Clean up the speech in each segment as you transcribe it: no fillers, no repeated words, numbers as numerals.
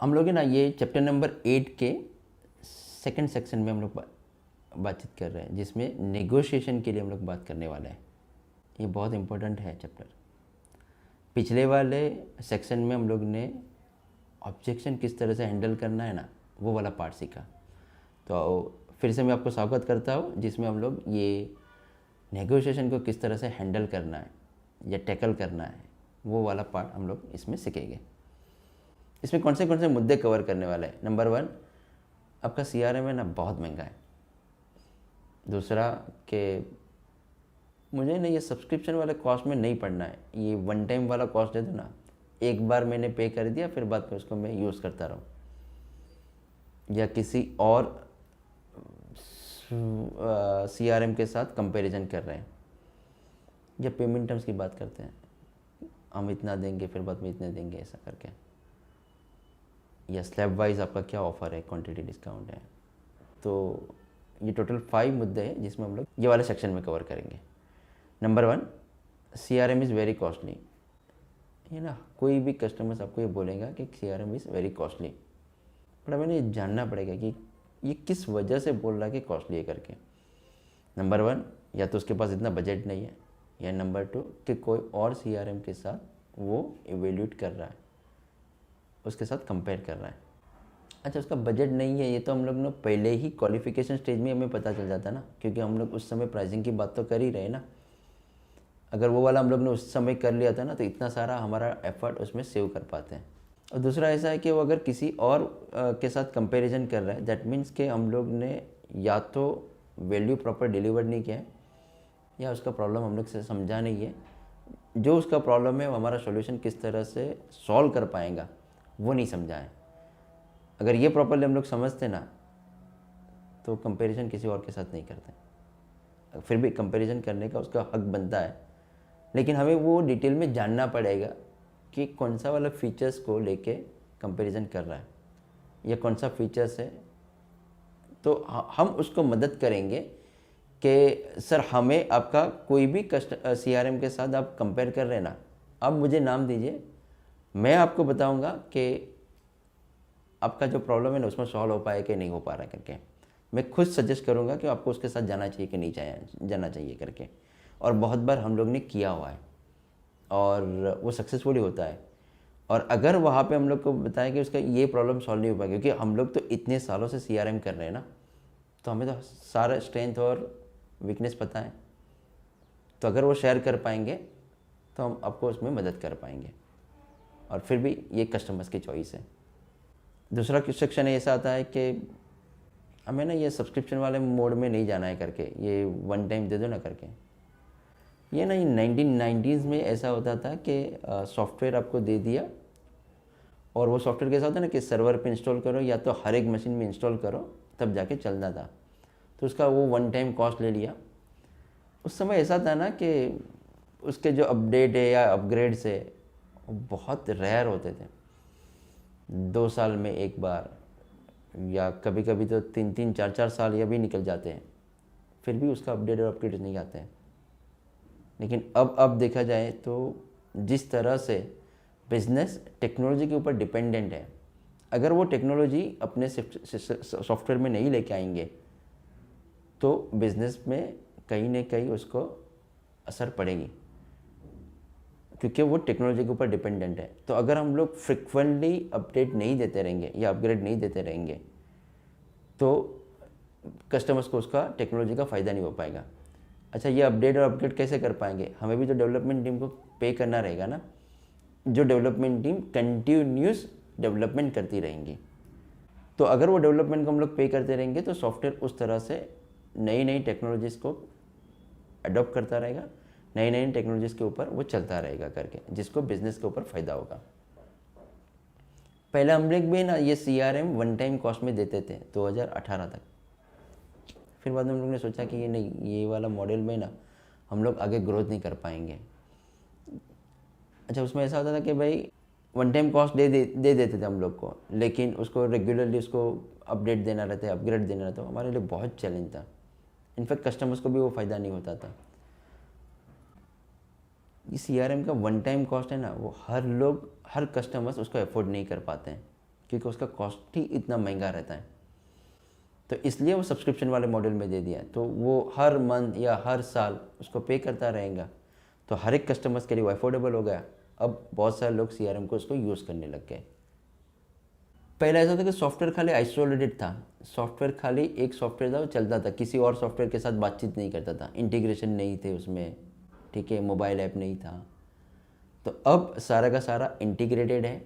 हम लोग है ना ये चैप्टर नंबर 8 के सेकंड सेक्शन में हम लोग बातचीत कर रहे हैं, जिसमें नेगोशिएशन के लिए हम लोग बात करने वाले हैं। ये बहुत इम्पोर्टेंट है चैप्टर। पिछले वाले सेक्शन में हम लोग ने ऑब्जेक्शन किस तरह से हैंडल करना है ना, वो वाला पार्ट सीखा। तो फिर से मैं आपको स्वागत करता हूँ, जिसमें हम लोग ये नेगोशिएशन को किस तरह से हैंडल करना है या टैकल करना है, वो वाला पार्ट हम लोग इसमें सीखेंगे। इसमें कौन से मुद्दे कवर करने वाले हैं। नंबर 1, आपका CRM है ना बहुत महंगा है। दूसरा कि मुझे ना ये सब्सक्रिप्शन वाले कॉस्ट में नहीं पड़ना है, ये वन टाइम वाला कॉस्ट दे दो ना, एक बार मैंने पे कर दिया फिर बाद में उसको मैं यूज़ करता रहूँ, या किसी और CRM के साथ कंपैरिजन कर रहे हैं, या पेमेंट टर्म्स की बात करते हैं, हम इतना देंगे फिर बाद में इतने देंगे ऐसा करके, या स्लैब वाइज आपका क्या ऑफ़र है, क्वांटिटी डिस्काउंट है। तो ये टोटल 5 मुद्दे हैं जिसमें हम लोग ये वाले सेक्शन में कवर करेंगे। Number 1, CRM is very costly. ये ना कोई भी कस्टमर्स आपको ये बोलेगा कि CRM is very costly, but हमें ये जानना पड़ेगा कि ये किस वजह से बोल रहा है कि कॉस्टली है करके। नंबर 1, या तो उसके पास इतना बजट नहीं है, या नंबर 2 कि कोई और CRM के साथ वो इवेल्यूट कर रहा है, उसके साथ कंपेयर कर रहा है। अच्छा, उसका बजट नहीं है, ये तो हम लोग ने पहले ही क्वालिफिकेशन स्टेज में हमें पता चल जाता ना, क्योंकि हम लोग उस समय प्राइसिंग की बात तो कर ही रहे ना। अगर वो वाला हम लोग ने उस समय कर लिया था ना, तो इतना सारा हमारा एफर्ट उसमें सेव कर पाते हैं। और दूसरा ऐसा है कि वो अगर किसी और के साथ कंपैरिजन कर रहा है, दैट मीन्स कि हम लोग ने या तो वैल्यू प्रॉपर डिलीवर नहीं किया है, या उसका प्रॉब्लम हम लोग से समझा नहीं है। जो उसका प्रॉब्लम है वो हमारा सॉल्यूशन किस तरह से सॉल्व कर पाएगा वो नहीं समझा है। अगर ये प्रॉपरली हम लोग समझते ना, तो कंपैरिजन किसी और के साथ नहीं करते। फिर भी कंपैरिजन करने का उसका हक बनता है, लेकिन हमें वो डिटेल में जानना पड़ेगा कि कौन सा वाला फीचर्स को लेके कंपैरिजन कर रहा है, या कौन सा फीचर्स है। तो हम उसको मदद करेंगे कि सर हमें आपका कोई भी CRM के साथ आप कंपेयर कर रहे हैं ना, अब मुझे नाम दीजिए, मैं आपको बताऊंगा कि आपका जो प्रॉब्लम है ना उसमें सॉल्व हो पाए कि नहीं हो पा रहा करके। मैं खुद सजेस्ट करूंगा कि आपको उसके साथ जाना चाहिए कि नहीं जाना चाहिए करके। और बहुत बार हम लोग ने किया हुआ है और वो सक्सेसफुली होता है। और अगर वहाँ पे हम लोग को बताया कि उसका ये प्रॉब्लम सॉल्व नहीं हो पाएगा, क्योंकि हम लोग तो इतने सालों से CRM कर रहे हैं ना, तो हमें तो सारा स्ट्रेंथ और वीकनेस पता है। तो अगर वो शेयर कर पाएंगे तो हम आपको उसमें मदद कर पाएंगे, और फिर भी ये कस्टमर्स की चॉइस है। दूसरा सेक्शन ऐसा आता है कि हमें ना ये सब्सक्रिप्शन वाले मोड में नहीं जाना है करके, ये वन टाइम दे दो ना करके। ये ना 1990s में ऐसा होता था कि सॉफ्टवेयर आपको दे दिया, और वो सॉफ्टवेयर कैसा होता है ना कि सर्वर पे इंस्टॉल करो या तो हर एक मशीन में इंस्टॉल करो, तब जाके चलता था। तो उसका वो वन टाइम कॉस्ट ले लिया। उस समय ऐसा था ना कि उसके जो अपडेट है या अपग्रेड्स है वो बहुत रेयर होते थे, 2 साल में एक बार, या कभी कभी तो 3-3, 4-4 साल या भी निकल जाते हैं, फिर भी उसका अपडेट और अपग्रेड नहीं आते हैं। लेकिन अब देखा जाए तो जिस तरह से बिजनेस टेक्नोलॉजी के ऊपर डिपेंडेंट है, अगर वो टेक्नोलॉजी अपने सॉफ्टवेयर में नहीं लेके आएंगे तो बिजनेस में कहीं ना कहीं उसको असर पड़ेगी, क्योंकि वो टेक्नोलॉजी के ऊपर डिपेंडेंट है। तो अगर हम लोग फ्रिक्वेंटली अपडेट नहीं देते रहेंगे या अपग्रेड नहीं देते रहेंगे, तो कस्टमर्स को उसका टेक्नोलॉजी का फ़ायदा नहीं हो पाएगा। अच्छा, ये अपडेट और अपग्रेड कैसे कर पाएंगे? हमें भी तो डेवलपमेंट टीम को पे करना रहेगा ना, जो डेवलपमेंट टीम कंटिन्यूस डेवलपमेंट करती रहेंगी। तो अगर वो डेवलपमेंट को हम लोग पे करते रहेंगे तो सॉफ्टवेयर उस तरह से नई नई टेक्नोलॉजीज़ को अडॉप्ट करता रहेगा, नई नई टेक्नोलॉजीज़ के ऊपर वो चलता रहेगा करके, जिसको बिजनेस के ऊपर फ़ायदा होगा। पहले हम लोग भी ना ये CRM वन टाइम कॉस्ट में देते थे 2018 तक। फिर बाद में हम लोग ने सोचा कि ये नहीं, ये वाला मॉडल में ना हम लोग आगे ग्रोथ नहीं कर पाएंगे। अच्छा, उसमें ऐसा होता था कि भाई वन टाइम कॉस्ट दे देते थे हम लोग को, लेकिन उसको रेगुलरली उसको अपडेट देना रहता है, अपग्रेड देना रहता है, हमारे लिए बहुत चैलेंज था। इनफैक्ट कस्टमर्स को भी वो फ़ायदा नहीं होता था। ये CRM का वन टाइम कॉस्ट है ना, वो हर कस्टमर्स उसको अफोर्ड नहीं कर पाते हैं, क्योंकि उसका कॉस्ट ही इतना महंगा रहता है। तो इसलिए वो सब्सक्रिप्शन वाले मॉडल में दे दिया है, तो वो हर मंथ या हर साल उसको पे करता रहेगा, तो हर एक कस्टमर्स के लिए वो अफोर्डेबल हो गया। अब बहुत सारे लोग CRM को उसको यूज़ करने लग गए। पहले ऐसा था कि सॉफ्टवेयर खाली आइसोलेटेड था, सॉफ्टवेयर खाली एक सॉफ्टवेयर था, वो चलता था, किसी और सॉफ्टवेयर के साथ बातचीत नहीं करता था, इंटीग्रेशन नहीं थे उसमें, ठीक है, मोबाइल ऐप नहीं था। तो अब सारा का सारा इंटीग्रेटेड है,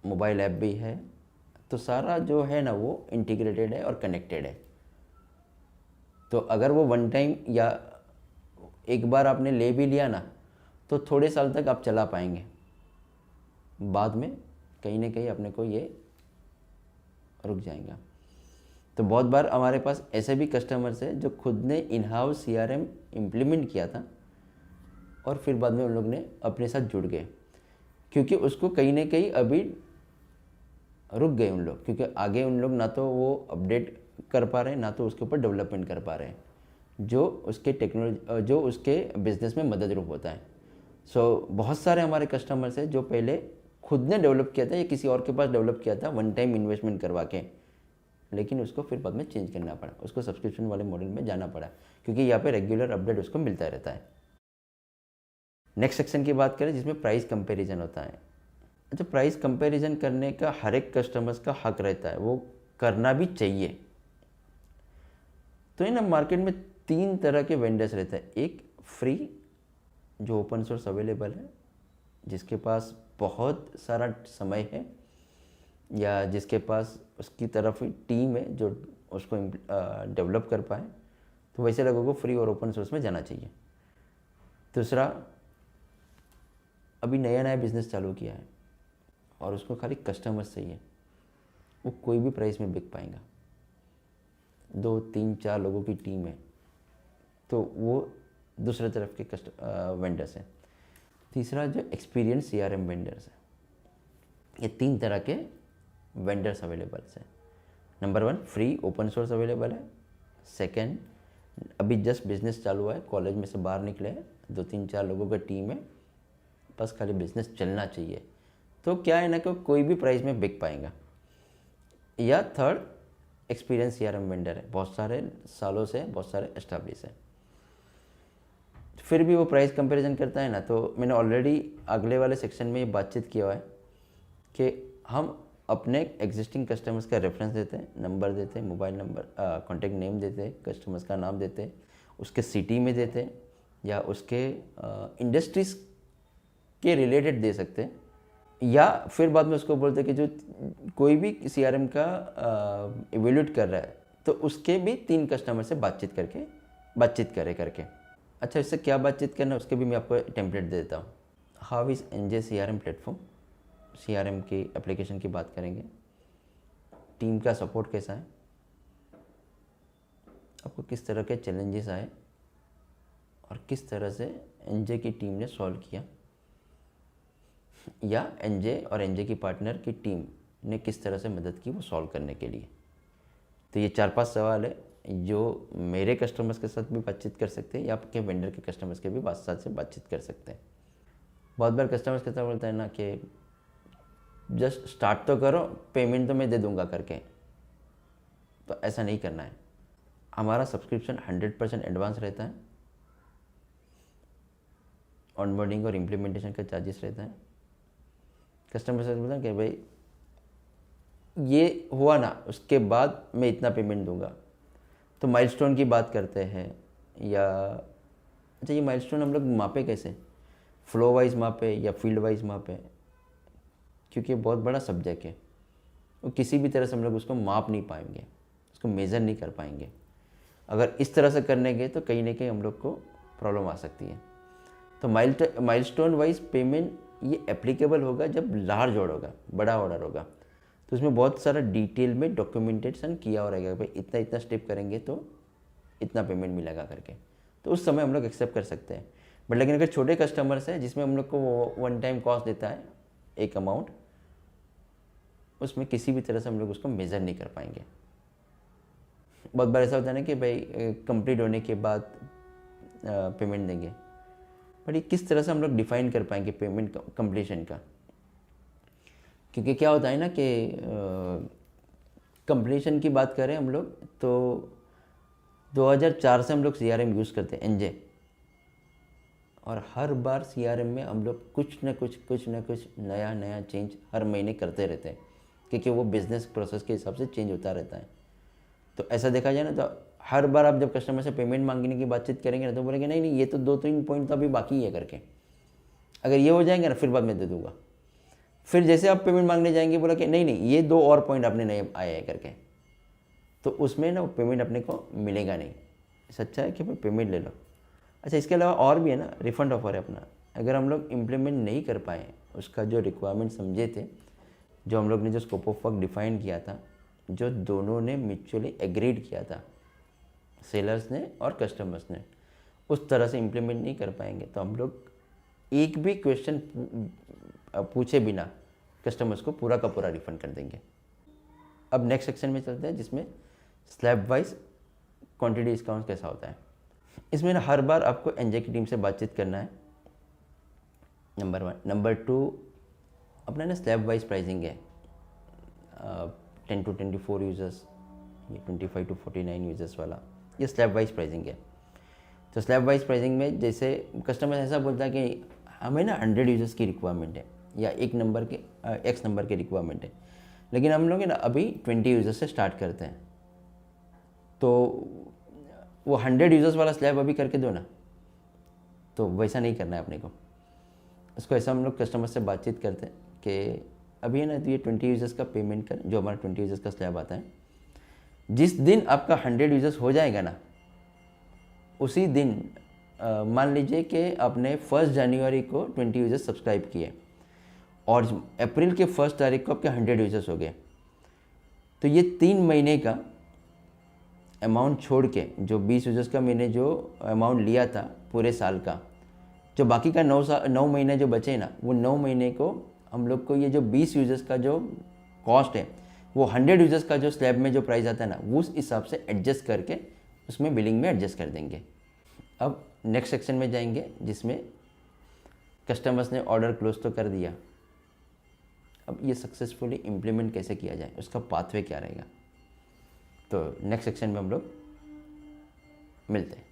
मोबाइल ऐप भी है, तो सारा जो है ना वो इंटीग्रेटेड है और कनेक्टेड है। तो अगर वो वन टाइम या एक बार आपने ले भी लिया ना, तो थोड़े साल तक आप चला पाएंगे, बाद में कहीं ना कहीं अपने को ये रुक जाएगा। तो बहुत बार हमारे पास ऐसे भी कस्टमर्स हैं जो खुद ने इन हाउस CRM इम्प्लीमेंट किया था और फिर बाद में उन लोग ने अपने साथ जुड़ गए, क्योंकि उसको कहीं ना कहीं अभी रुक गए उन लोग, क्योंकि आगे उन लोग ना तो वो अपडेट कर पा रहे हैं, ना तो उसके ऊपर डेवलपमेंट कर पा रहे हैं, जो उसके टेक्नोलॉजी जो उसके बिजनेस में मदद रूप होता है। सो बहुत सारे हमारे कस्टमर्स हैं जो पहले खुद ने डेवलप किया था या किसी और के पास डेवलप किया था वन टाइम इन्वेस्टमेंट करवा के, लेकिन उसको फिर बाद में चेंज करना पड़ा, उसको सब्सक्रिप्शन वाले मॉडल में जाना पड़ा, क्योंकि यहाँ पे रेगुलर अपडेट उसको मिलता रहता है। नेक्स्ट सेक्शन की बात करें जिसमें प्राइस कंपैरिजन होता है। अच्छा, प्राइस कंपैरिजन करने का हर एक कस्टमर्स का हक रहता है, वो करना भी चाहिए। तो ना मार्केट में 3 तरह के वेंडर्स रहते हैं। एक फ्री, जो ओपन सोर्स अवेलेबल है, जिसके पास बहुत सारा समय है या जिसके पास उसकी तरफ ही टीम है जो उसको डेवलप कर पाए, तो वैसे लोगों को फ्री और ओपन सोर्स में जाना चाहिए। दूसरा, अभी नया नया बिजनेस चालू किया है और उसको खाली कस्टमर्स चाहिए, वो कोई भी प्राइस में बिक पाएगा, 2, 3, 4 लोगों की टीम है, तो वो दूसरे तरफ के वेंडर्स हैं। तीसरा, जो एक्सपीरियंस CRM वेंडर्स है, ये 3 तरह के वेंडर्स अवेलेबल हैं। Number 1, free open source available है। सेकंड, अभी जस्ट बिजनेस चालू है, कॉलेज में से बाहर निकले हैं, 2, 3, 4 लोगों का टीम है, बस खाली बिजनेस चलना चाहिए, तो क्या है ना कि कोई भी प्राइस में बिक पाएगा। या थर्ड, एक्सपीरियंस CRM वेंडर है, बहुत सारे सालों से, बहुत सारे एस्टैब्लिश है, फिर भी वो प्राइस कंपैरिजन करता है ना। तो मैंने ऑलरेडी अगले वाले सेक्शन में ये बातचीत किया हुआ है कि हम अपने एग्जिस्टिंग कस्टमर्स का रेफरेंस देते हैं, नंबर देते हैं, मोबाइल नंबर, कॉन्टैक्ट नेम देते हैं, कस्टमर्स का नाम देते हैं, उसके सिटी में देते हैं या उसके इंडस्ट्रीज़ के रिलेटेड दे सकते हैं, या फिर बाद में उसको बोलते हैं कि जो कोई भी CRM का इवेल्यूट कर रहा है तो उसके भी 3 कस्टमर से बातचीत करके। अच्छा, इससे क्या बातचीत करना है उसके भी मैं आपको टेम्पलेट दे देता हूँ। How is NJ CRM platform, CRM की एप्लीकेशन की बात करेंगे, टीम का सपोर्ट कैसा है, आपको किस तरह के चैलेंजेस आए और किस तरह से NJ की टीम ने सॉल्व किया, या NJ और NJ की पार्टनर की टीम ने किस तरह से मदद की वो सॉल्व करने के लिए। तो ये 4-5 सवाल है जो मेरे कस्टमर्स के साथ भी बातचीत कर सकते हैं या आपके वेंडर के कस्टमर्स के भी साथ से बातचीत कर सकते हैं। बहुत बार कस्टमर्स के साथ बोलते हैं ना कि जस्ट स्टार्ट तो करो, पेमेंट तो मैं दे दूंगा करके, तो ऐसा नहीं करना है। हमारा सब्सक्रिप्शन 100% एडवांस रहता है, ऑनबोर्डिंग और इम्प्लीमेंटेशन का चार्जेस रहता है। कस्टमर से बोलते हैं कि भाई ये हुआ ना, उसके बाद मैं इतना पेमेंट दूंगा, तो माइलस्टोन की बात करते हैं। या अच्छा, ये माइलस्टोन हम लोग मापे कैसे, फ्लो वाइज मापे या फील्ड वाइज मापे, क्योंकि बहुत बड़ा सब्जेक्ट है, वो किसी भी तरह से हम लोग उसको माप नहीं पाएंगे, उसको मेज़र नहीं कर पाएंगे। अगर इस तरह से करने गए तो कहीं ना कहीं हम लोग को प्रॉब्लम आ सकती है। तो माइलस्टोन वाइज पेमेंट ये एप्लीकेबल होगा जब लार्ज ऑर्डर होगा, बड़ा ऑर्डर होगा, तो उसमें बहुत सारा डिटेल में डॉक्यूमेंटेशन किया हो रहेगा, भाई इतना इतना स्टेप करेंगे तो इतना पेमेंट मिलेगा करके, तो उस समय हम लोग एक्सेप्ट कर सकते हैं। बट लेकिन अगर छोटे कस्टमर्स हैं जिसमें हम लोग को वन टाइम कॉस्ट देता है एक अमाउंट, उसमें किसी भी तरह से हम लोग उसको मेज़र नहीं कर पाएंगे। बहुत बार ऐसा होता है ना कि भाई कंप्लीट होने के बाद पेमेंट देंगे, बट ये किस तरह से हम लोग डिफाइन कर पाएंगे पेमेंट कंप्लीशन का। क्योंकि क्या होता है ना कि कंप्लीशन की बात करें हम लोग तो 2004 से हम लोग CRM यूज़ करते हैं एनजे, और हर बार CRM में हम लोग कुछ न कुछ नया नया चेंज हर महीने करते रहते हैं, क्योंकि वो बिज़नेस प्रोसेस के हिसाब से चेंज होता रहता है। तो ऐसा देखा जाए ना तो हर बार आप जब कस्टमर से पेमेंट मांगने की बातचीत करेंगे ना तो बोलेंगे नहीं नहीं ये तो 2-3 पॉइंट तो अभी बाकी है करके, अगर ये हो जाएंगे ना फिर बाद में दे दूंगा। फिर जैसे आप पेमेंट मांगने जाएंगे बोला कि नहीं नहीं ये 2 और पॉइंट आपने नए आए हैं करके, तो उसमें ना पेमेंट अपने को मिलेगा नहीं। सच्चा है कि भाई पेमेंट ले लो। अच्छा, इसके अलावा और भी है ना, रिफ़ंड ऑफर है अपना। अगर हम लोग इम्प्लीमेंट नहीं कर पाए उसका जो रिक्वायरमेंट समझे थे, जो हम लोग ने जो स्कोप ऑफ वर्क डिफाइन किया था, जो दोनों ने म्यूचुअली एग्रीड किया था, सेलर्स ने और कस्टमर्स ने, उस तरह से इम्प्लीमेंट नहीं कर पाएंगे तो हम लोग एक भी क्वेश्चन पूछे बिना कस्टमर्स को पूरा का पूरा रिफ़ंड कर देंगे। अब नेक्स्ट सेक्शन में चलते हैं जिसमें स्लैब वाइज क्वांटिटी डिस्काउंट कैसा होता है। इसमें ना हर बार आपको एनजे की टीम से बातचीत करना है, नंबर 1। नंबर 2, अपना ना स्लैब वाइज प्राइसिंग है, 10 to 24 यूज़र्स, ये 25 to 49 यूज़र्स वाला, ये स्लैब वाइज प्राइसिंग है। तो स्लैब वाइज प्राइसिंग में जैसे कस्टमर ऐसा बोलता है कि हमें ना 100 यूज़र्स की रिक्वायरमेंट है या एक नंबर के एक्स नंबर की रिक्वायरमेंट है, लेकिन हम लोग ना अभी 20 यूज़र्स से स्टार्ट करते हैं, तो वो 100 यूज़र्स वाला स्लैब अभी करके दो ना। तो वैसा नहीं करना है अपने को। उसको ऐसा हम लोग कस्टमर से बातचीत करते हैं कि अभी है ना तो ये 20 यूज़र्स का पेमेंट कर, जो हमारा 20 यूज़र्स का स्लैब आता है, जिस दिन आपका 100 यूज़र्स हो जाएगा ना, उसी दिन मान लीजिए कि आपने 1 जनवरी को 20 यूज़र्स सब्सक्राइब किए और अप्रैल के 1 तारीख को आपके 100 यूज़र्स हो गए, तो ये 3 महीने का अमाउंट छोड़ के, जो 20 यूज़र्स का मैंने जो अमाउंट लिया था पूरे साल का, जो बाकी का 9 महीने जो बचे ना, वो 9 महीने को हम लोग को ये जो 20 यूज़र्स का जो कॉस्ट है, वो 100 यूज़र्स का जो स्लैब में जो प्राइस आता है ना, वो उस हिसाब से एडजस्ट करके उसमें बिलिंग में एडजस्ट कर देंगे। अब नेक्स्ट सेक्शन में जाएंगे जिसमें कस्टमर्स ने ऑर्डर क्लोज तो कर दिया, अब ये सक्सेसफुली इम्प्लीमेंट कैसे किया जाए, उसका पाथवे क्या रहेगा, तो नेक्स्ट सेक्शन में हम लोग मिलते हैं।